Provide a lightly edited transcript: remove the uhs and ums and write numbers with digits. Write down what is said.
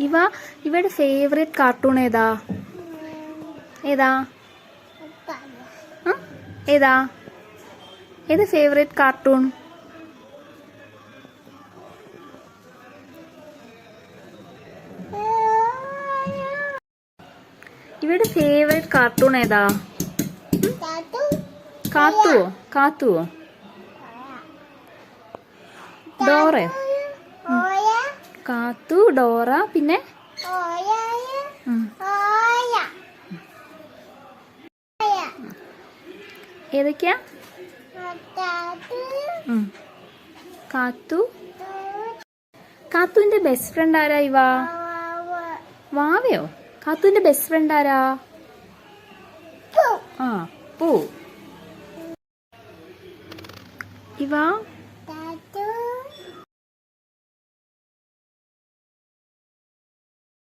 ഇവയുടെ favourite cartoon ഏതാ? ഏതാ ഏതാ ഏത് ഫേവറേറ്റ് കാർട്ടൂൺ? ഇവയുടെ ഫേവറേറ്റ് കാർട്ടൂൺ ഏതാ? കാത്തുവോ? ഡോറയോ? കാത്തു, ഡോറ, പിന്നെ ഏതൊക്കെയാ? കാത്തുവിന്റെ ബെസ്റ്റ് ഫ്രണ്ട് ആരാ? വാവയോ? കാത്തുവിന്റെ ബെസ്റ്റ് ഫ്രണ്ട് ആരാ? പൂ.